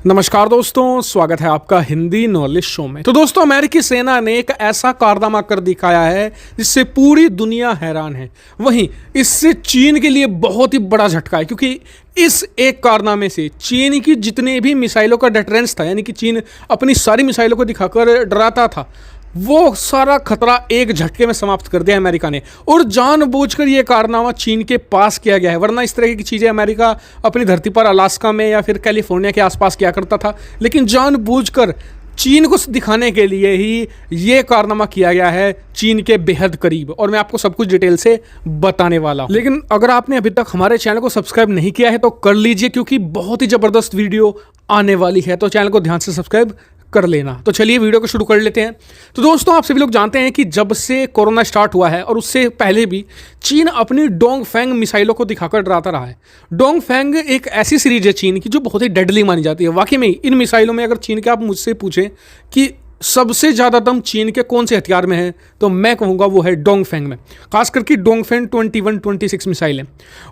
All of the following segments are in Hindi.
नमस्कार दोस्तों, स्वागत है आपका हिंदी नॉलेज शो में। तो दोस्तों, अमेरिकी सेना ने एक ऐसा कारनामा कर दिखाया है जिससे पूरी दुनिया हैरान है। वहीं इससे चीन के लिए बहुत ही बड़ा झटका है, क्योंकि इस एक कारनामे से चीन की जितने भी मिसाइलों का डिटरेंस था, यानी कि चीन अपनी सारी मिसाइलों को दिखाकर डराता था, वो सारा खतरा एक झटके में समाप्त कर दिया अमेरिका ने। और जानबूझकर ये कारनामा चीन के पास किया गया है, वरना इस तरह की चीज़ें अमेरिका अपनी धरती पर अलास्का में या फिर कैलिफोर्निया के आसपास किया करता था, लेकिन जानबूझकर चीन को दिखाने के लिए ही ये कारनामा किया गया है चीन के बेहद करीब। और मैं आपको सब कुछ डिटेल से बताने वाला हूं। लेकिन अगर आपने अभी तक हमारे चैनल को सब्सक्राइब नहीं किया है तो कर लीजिए, क्योंकि बहुत ही ज़बरदस्त वीडियो आने वाली है। तो चैनल को ध्यान से सब्सक्राइब कर लेना। तो चलिए वीडियो को शुरू कर लेते हैं। तो दोस्तों, आप सभी लोग जानते हैं कि जब से कोरोना स्टार्ट हुआ है और उससे पहले भी चीन अपनी डोंगफेंग मिसाइलों को दिखाकर डराता रहा है। डोंगफेंग एक ऐसी सीरीज है चीन की जो बहुत ही डेडली मानी जाती है। वाकई में इन मिसाइलों में अगर चीन के आप मुझसे पूछें कि सबसे ज़्यादा दम चीन के कौन से हथियार में है, तो मैं कहूँगा वो है डोंगफेंग में, खास करके डोंगफेंग 21-26 मिसाइलें।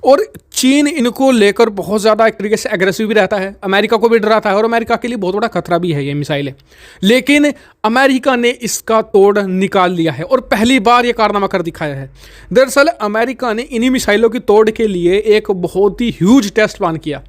और चीन इनको लेकर बहुत ज़्यादा एक तरीके से एग्रेसिव भी रहता है, अमेरिका को भी डराता है और अमेरिका के लिए बहुत बड़ा खतरा भी है ये मिसाइलें। लेकिन अमेरिका ने इसका तोड़ निकाल लिया है और पहली बार ये कारनामा कर दिखाया है। दरअसल अमेरिका ने इन्हीं मिसाइलों की तोड़ के लिए एक बहुत ही ह्यूज टेस्ट प्लान किया।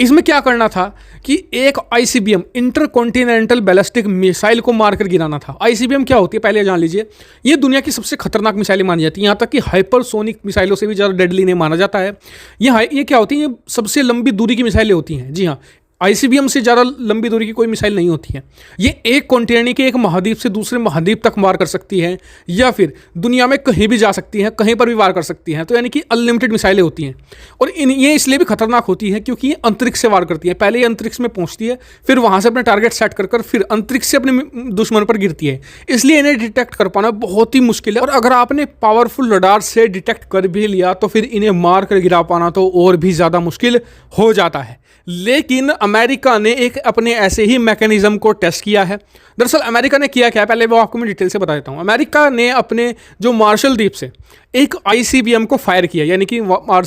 इसमें क्या करना था कि एक आईसीबीएम इंटरकॉन्टिनेंटल बैलिस्टिक मिसाइल को मारकर गिराना था। आईसीबीएम क्या होती है पहले जान लीजिए। ये दुनिया की सबसे खतरनाक मिसाइलें मानी जाती हैं, यहाँ तक कि हाइपरसोनिक मिसाइलों से भी ज़्यादा डेडली नहीं माना जाता है। ये क्या होती है, ये सबसे लंबी दूरी की मिसाइलें होती हैं। जी हाँ, आईसीबीएम से ज़्यादा लंबी दूरी की कोई मिसाइल नहीं होती है। ये एक कॉन्टिनेंट के एक महाद्वीप से दूसरे महाद्वीप तक वार कर सकती है, या फिर दुनिया में कहीं भी जा सकती हैं, कहीं पर भी वार कर सकती हैं। तो यानी कि अनलिमिटेड मिसाइलें होती हैं। और ये इसलिए भी खतरनाक होती है क्योंकि ये अंतरिक्ष से वार करती है। पहले ये अंतरिक्ष में पहुंचती है, फिर वहां से अपने टारगेट सेट कर फिर अंतरिक्ष से अपने दुश्मन पर गिरती है। इसलिए इन्हें डिटेक्ट कर पाना बहुत ही मुश्किल है। और अगर आपने पावरफुल रडार से डिटेक्ट कर भी लिया तो फिर इन्हें मार कर गिरा पाना तो और भी ज़्यादा मुश्किल हो जाता है। लेकिन अमेरिका ने एक अपने ऐसे ही मैकेनिज्म को टेस्ट किया है। दरअसल अमेरिका ने किया क्या है, पहले वो आपको मैं डिटेल से बता देता हूँ। अमेरिका ने अपने जो मार्शल द्वीप से एक आईसीबीएम को फायर किया, यानी कि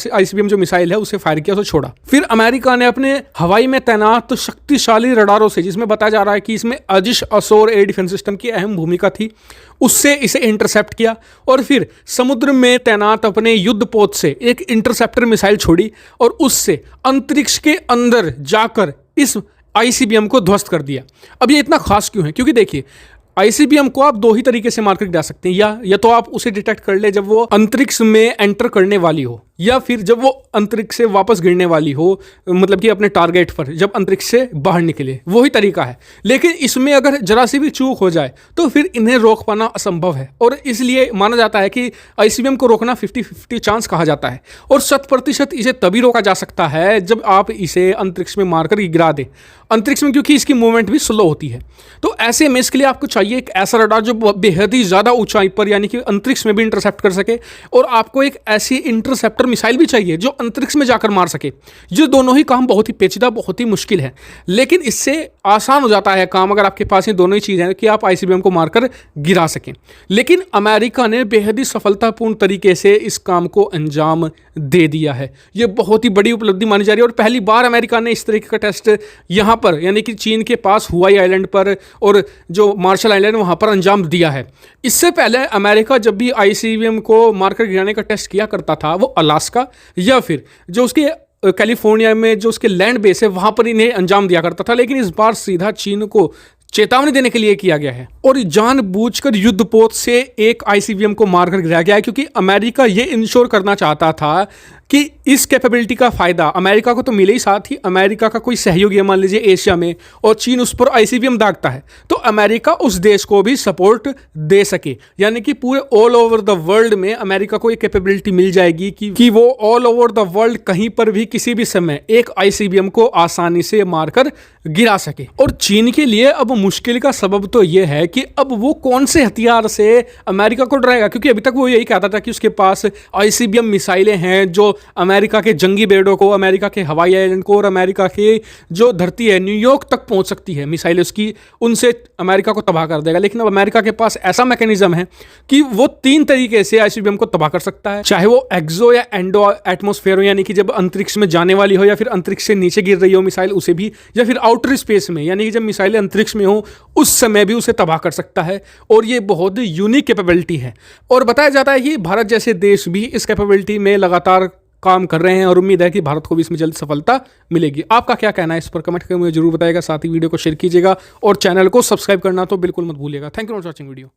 आईसीबीएम जो मिसाइल है उसे फायर किया, उसे छोड़ा। फिर अमेरिका ने अपने हवाई में तैनात शक्तिशाली रडारों से, जिसमें बताया जा रहा है कि इसमें अजिश असोर एयर डिफेंस सिस्टम की अहम भूमिका थी, उससे इसे इंटरसेप्ट किया। और फिर समुद्र में तैनात अपने युद्धपोत से एक इंटरसेप्टर मिसाइल छोड़ी और उससे अंतरिक्ष के अंदर जाकर इस आईसीबीएम को ध्वस्त कर दिया। अब ये इतना खास क्यों है, क्योंकि देखिए आईसीबीएम को आप दो ही तरीके से मारकर गिरा सकते हैं, या तो आप उसे डिटेक्ट कर ले जब वो अंतरिक्ष में एंटर करने वाली हो, या फिर जब वो अंतरिक्ष से वापस गिरने वाली हो, मतलब कि अपने टारगेट पर जब अंतरिक्ष से बाहर निकले, वही तरीका है। लेकिन इसमें अगर जरा सी भी चूक हो जाए तो फिर इन्हें रोक पाना असंभव है। और इसलिए माना जाता है कि आईसीबीएम को रोकना 50-50 चांस कहा जाता है। और 100% इसे तभी रोका जा सकता है जब आप इसे अंतरिक्ष में मारकर गिरा दें, अंतरिक्ष में, क्योंकि इसकी मूवमेंट भी स्लो होती है। तो ऐसे में इसके लिए आपको चाहिए एक ऐसा रडार जो बेहद ही ज़्यादा ऊंचाई पर, यानी कि अंतरिक्ष में भी इंटरसेप्ट कर सके, और आपको एक ऐसी इंटरसेप्टर मिसाइल भी चाहिए जो अंतरिक्ष में जाकर मार सके। ये दोनों ही काम बहुत ही पेचीदा, बहुत ही मुश्किल है, लेकिन इससे आसान हो जाता है काम अगर आपके पास ये दोनों ही चीज़ें हैं कि आप आईसीबीएम को मारकर गिरा सकें। लेकिन अमेरिका ने बेहद ही सफलतापूर्ण तरीके से इस काम को अंजाम दे दिया है। ये बहुत ही बड़ी उपलब्धि मानी जा रही है। और पहली बार अमेरिका ने इस तरीके का टेस्ट यहाँ पर, यानी कि चीन के पास हुआई आइलैंड पर और जो मार्शल आइलैंड वहाँ पर अंजाम दिया है। इससे पहले अमेरिका जब भी आईसीबीएम को मारकर गिराने का टेस्ट किया करता था, वो अलास्का या फिर जो उसके कैलिफोर्निया में जो उसके लैंड बेस है वहाँ पर इन्हें अंजाम दिया करता था। लेकिन इस बार सीधा चीन को चेतावनी देने के लिए किया गया है और जानबूझकर युद्धपोत से एक आईसीबीएम को मारकर गिराया गया है, क्योंकि अमेरिका ये इंश्योर करना चाहता था कि इस कैपेबिलिटी का फ़ायदा अमेरिका को तो मिले ही, साथ ही अमेरिका का कोई सहयोगी मान लीजिए एशिया में और चीन उस पर आईसीबीएम दागता है तो अमेरिका उस देश को भी सपोर्ट दे सके। यानी कि पूरे ऑल ओवर द वर्ल्ड में अमेरिका को एक कैपेबिलिटी मिल जाएगी कि वो ऑल ओवर द वर्ल्ड कहीं पर भी किसी भी समय एक आईसीबीएम को आसानी से मारकर गिरा सके। और चीन के लिए अब मुश्किल का सबब तो यह है कि अब वो कौन से हथियार से अमेरिका को डराएगा, क्योंकि अभी तक वो यही कहता था कि उसके पास आईसीबीएम मिसाइलें हैं जो अमेरिका के जंगी बेड़ों को, अमेरिका के हवाई अड्डे को और अमेरिका के जो धरती है न्यूयॉर्क तक पहुंच सकती है मिसाइल उसकी, उनसे अमेरिका को तबाह कर देगा। लेकिन अब अमेरिका के पास ऐसा मैकेनिज्म है कि वो 3 तरीके से आईसीबीएम को तबाह कर सकता है, चाहे वो एक्सो या एंडो एटमॉस्फेयर हो, यानी कि जब अंतरिक्ष में जाने वाली हो, या फिर अंतरिक्ष से नीचे गिर रही हो मिसाइल उसे भी, या फिर आउटर स्पेस में, यानी कि जब मिसाइलें अंतरिक्ष में हो उस समय भी उसे तबाह कर सकता है। और ये बहुत यूनिक कैपेबिलिटी है और बताया जाता है कि भारत जैसे देश भी इस कैपेबिलिटी में लगातार काम कर रहे हैं और उम्मीद है कि भारत को भी इसमें जल्द सफलता मिलेगी। आपका क्या कहना है इस पर कमेंट करके मुझे जरूर बताइएगा, साथ ही वीडियो को शेयर कीजिएगा और चैनल को सब्सक्राइब करना तो बिल्कुल मत भूलिएगा। Thank you for watching video.